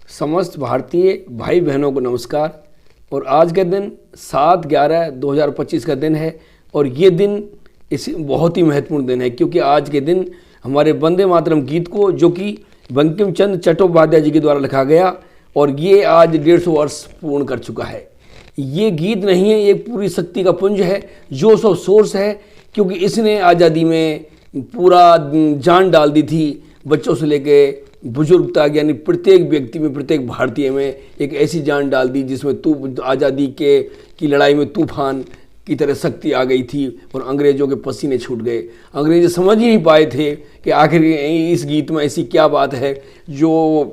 समस्त भारतीय भाई बहनों को नमस्कार। और आज का दिन 7/11/2025 का दिन है और ये दिन इस बहुत ही महत्वपूर्ण दिन है क्योंकि आज के दिन हमारे वंदे मातरम गीत को, जो कि बंकिम चंद्र चट्टोपाध्याय जी के द्वारा लिखा गया और ये आज 150 वर्ष पूर्ण कर चुका है। ये गीत नहीं है, ये पूरी शक्ति का पुंज है, जोश और सोर्स है, क्योंकि इसने आज़ादी में पूरा जान डाल दी थी। बच्चों से लेके बुजुर्ग तक, यानी प्रत्येक व्यक्ति में, प्रत्येक भारतीय में एक ऐसी जान डाल दी जिसमें आज़ादी की लड़ाई में तूफान की तरह शक्ति आ गई थी और अंग्रेज़ों के पसीने छूट गए। अंग्रेज समझ ही नहीं पाए थे कि आखिर इस गीत में ऐसी क्या बात है जो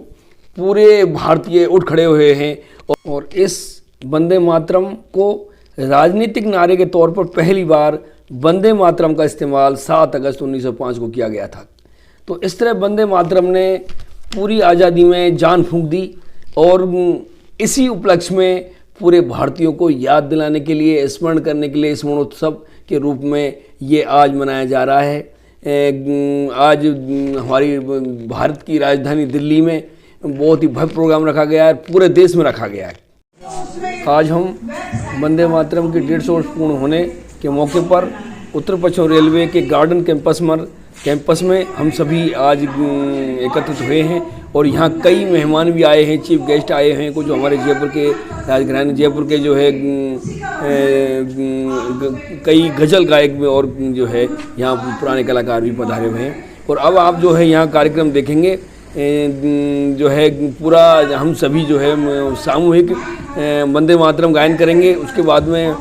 पूरे भारतीय उठ खड़े हुए हैं। और इस वंदे मातरम को राजनीतिक नारे के तौर पर पहली बार वंदे मातरम का इस्तेमाल 7 अगस्त 1905 को किया गया था। तो इस तरह वंदे मातरम ने पूरी आज़ादी में जान फूंक दी और इसी उपलक्ष्य में पूरे भारतीयों को याद दिलाने के लिए, स्मरण करने के लिए स्मरणोत्सव के रूप में ये आज मनाया जा रहा है। आज हमारी भारत की राजधानी दिल्ली में बहुत ही भव्य प्रोग्राम रखा गया है, पूरे देश में रखा गया है। आज हम वंदे मातरम के 150 वर्ष पूर्ण होने के मौके पर उत्तर पश्चिम रेलवे के गार्डन कैंपस में हम सभी आज एकत्रित हुए हैं और यहाँ कई मेहमान भी आए हैं, चीफ गेस्ट आए हैं, कुछ हमारे जयपुर के राजघराने जयपुर के जो है कई गज़ल गायक भी और जो है यहाँ पुराने कलाकार भी पधारे हुए हैं। और अब आप जो है यहाँ कार्यक्रम देखेंगे, जो है पूरा हम सभी जो है सामूहिक वंदे मातरम गायन करेंगे। उसके बाद में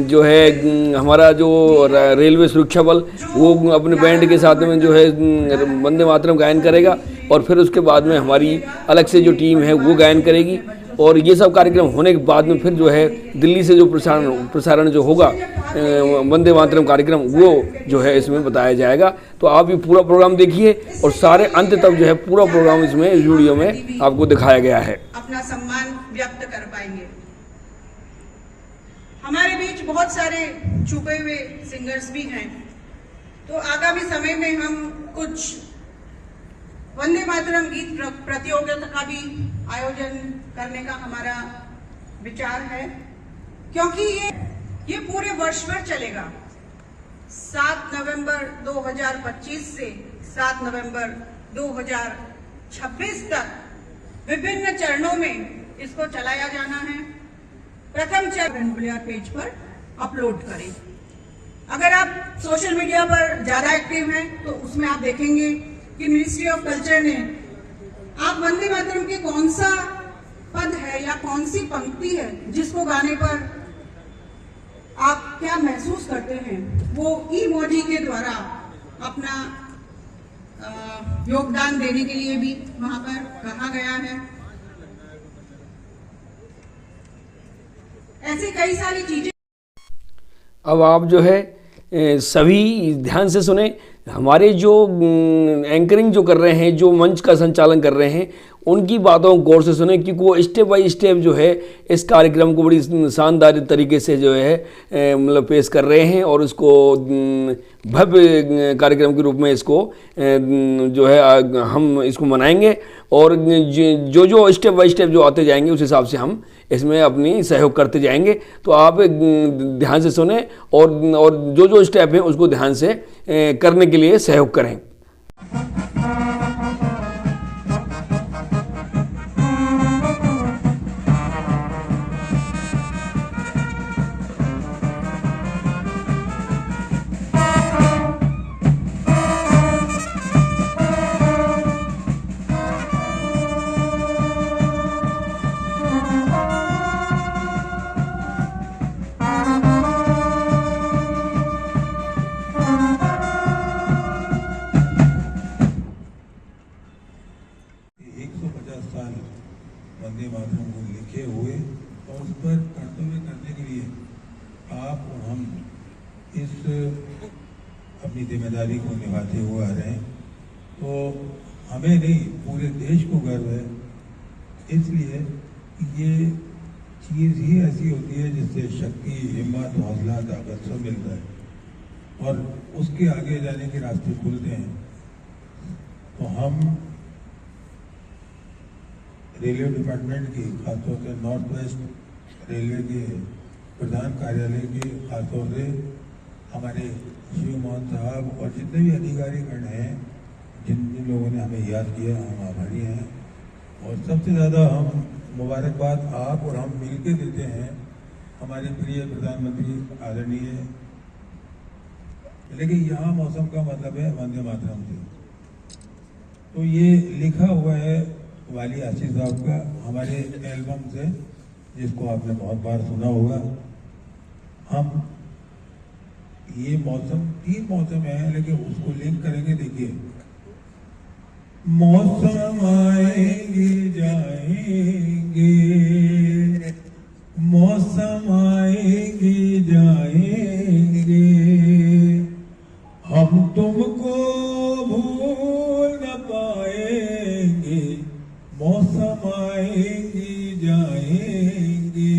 जो है हमारा जो रेलवे सुरक्षा बल वो अपने बैंड के साथ में जो है वंदे मातरम गायन करेगा और फिर उसके बाद में हमारी अलग से जो टीम है वो गायन करेगी। और ये सब कार्यक्रम होने के बाद में फिर जो है दिल्ली से जो प्रसारण जो होगा वंदे मातरम कार्यक्रम, वो जो है इसमें बताया जाएगा। तो आप ये पूरा प्रोग्राम देखिए और सारे अंत तक जो है पूरा प्रोग्राम इसमें वीडियो में आपको दिखाया गया है। अपना सम्मान व्यक्त कर पाएंगे। हमारे बीच बहुत सारे छुपे हुए सिंगर्स भी हैं, तो आगामी समय में हम कुछ वंदे मातरम गीत प्रतियोगिता का भी आयोजन करने का हमारा विचार है, क्योंकि ये पूरे वर्ष भर चलेगा। 7 नवंबर 2025 से 7 नवंबर 2026 तक विभिन्न चरणों में इसको चलाया जाना है। प्रथम चरण पेज पर अपलोड करें। अगर आप सोशल मीडिया पर ज्यादा एक्टिव हैं तो उसमें आप देखेंगे कि मिनिस्ट्री ऑफ कल्चर ने आप वंदे मातरम के कौन सा पद है या कौन सी पंक्ति है जिसको गाने पर आप क्या महसूस करते हैं, वो इमोजी के द्वारा अपना योगदान देने के लिए भी वहां पर कहा गया है। ऐसी कई सारी चीजें। अब आप जो है सभी ध्यान से सुने। हमारे जो एंकरिंग जो कर रहे हैं, जो मंच का संचालन कर रहे हैं, उनकी बातों को गौर से सुने, क्योंकि वो स्टेप बाय स्टेप जो है इस कार्यक्रम को बड़ी शानदार तरीके से जो है मतलब पेश कर रहे हैं और इसको भव्य कार्यक्रम के रूप में इसको जो है हम इसको मनाएंगे। और जो स्टेप बाय स्टेप जो आते जाएंगे उस हिसाब से हम इसमें अपनी सहयोग करते जाएंगे। तो आप ध्यान से सुने और जो स्टेप है उसको ध्यान से करने के लिए सहयोग करें। वंदे मातरम को लिखे हुए और उस पर कर्तव्य करने के लिए आप और हम इस अपनी जिम्मेदारी को निभाते हुए आ रहे हैं। तो हमें नहीं, पूरे देश को गर्व है, इसलिए ये चीज़ ही ऐसी होती है जिससे शक्ति, हिम्मत, हौसला, ताकत सब मिलता है और उसके आगे जाने के रास्ते खुलते हैं। तो हम रेलवे डिपार्टमेंट की, खासतौर से नॉर्थ वेस्ट रेलवे के प्रधान कार्यालय के, खासतौर से हमारे शिव मोहन साहब और जितने भी अधिकारीगण हैं, जिन जिन लोगों ने हमें याद किया, हम आभारी हैं। और सबसे ज़्यादा हम मुबारकबाद आप और हम मिल के देते हैं हमारे प्रिय प्रधानमंत्री आदरणीय। लेकिन यहाँ मौसम का मतलब है वंदे मातरम से, तो ये लिखा हुआ है वाली आशीष साहब का हमारे एल्बम से, जिसको आपने बहुत बार सुना होगा। हम ये मौसम 3 मौसम है, लेकिन उसको लिंक करेंगे। देखिए, मौसम आएंगे जाएंगे, मौसम आएंगे जाएंगे, हम तुमको भूल न पाएंगे, मौसम आएंगे जाएंगे।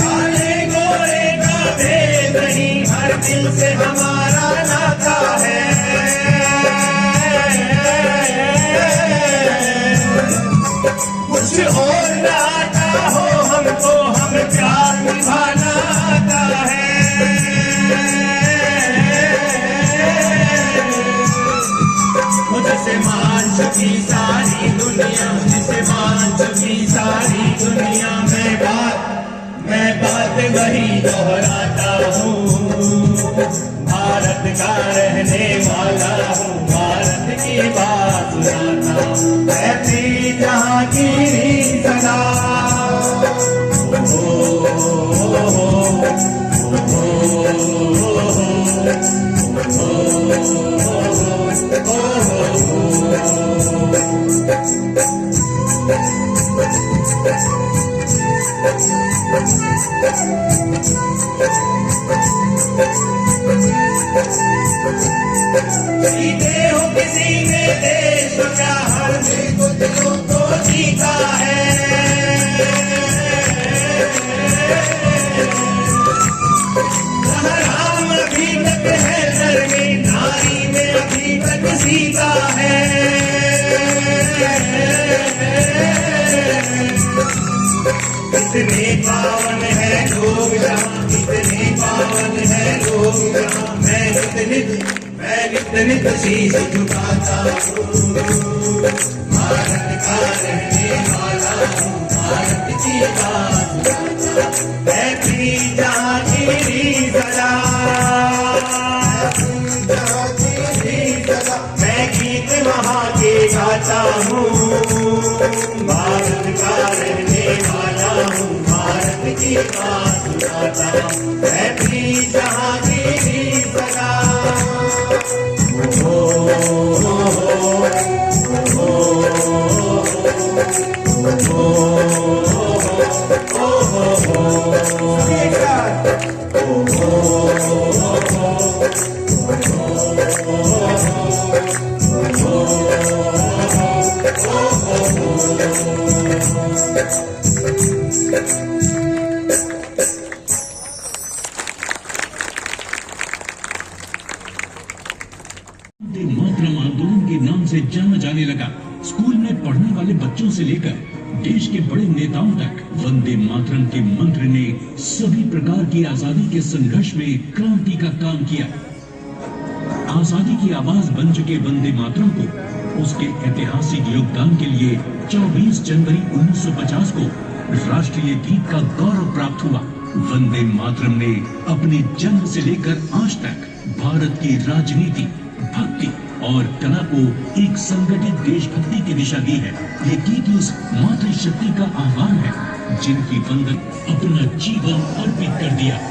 काले गोरे का भेद नहीं, हर दिल से हमारा नाता है। कुछ और ना आता हो हमको, हम प्यार निभाना आता है। मुझसे मान चुकी सारी दुनिया, मुझसे मान चुकी सारी दुनिया, मैं बात वही दोहराता हूँ। भारत का रहने वाला हूँ, भारत की बात सुनाता हूँ। ऐसी जहाँ की सदा जीते हो किसी ने देश का, हर दिलों को जीता है। राम अभी तक है सर में, नारी में अभी तक सीता है। कितने पावन है लोग जहाँ, कितने पावन है लोग जहाँ, मैं नित नित शीश झुकाता हूँ। भारत का रहने वाला हूँ, भारत की बात ऐसी जहाँ की सदा, मैं गीत वहाँ के गाता हूँ। भारत का रहने वाला हूँ, भारत की बात सुनाता हूँ। ऐसी जहाँ की सदा वंदे मातरम आंदोलन के नाम से जाना जाने लगा। स्कूल में पढ़ने वाले बच्चों से लेकर देश के बड़े नेताओं तक वंदे मातरम के मंत्र ने सभी प्रकार की आजादी के संघर्ष में क्रांति का काम किया। आजादी की आवाज बन चुके वंदे मातरम को उसके ऐतिहासिक योगदान के लिए 24 जनवरी 1950 को राष्ट्रीय गीत का गौरव प्राप्त हुआ। वंदे मातरम ने अपने जन्म से लेकर आज तक भारत की राजनीति, भक्ति और कला को एक संगठित देशभक्ति की दिशा दी है। ये गीत उस मातृशक्ति का आह्वान है जिनकी वंदन अपना जीवन अर्पित कर दिया।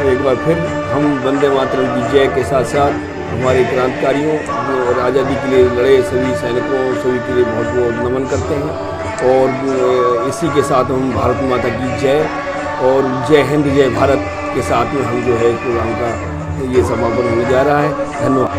एक बार फिर हम वंदे मातरम की जय के साथ साथ हमारे क्रांतिकारियों और आज़ादी के लिए लड़े सभी सैनिकों सभी के लिए बहुत बहुत नमन करते हैं। और इसी के साथ हम भारत माता की जय और जय हिंद जय भारत के साथ में हम जो है प्रोग्राम का ये समापन होने जा रहा है। धन्यवाद।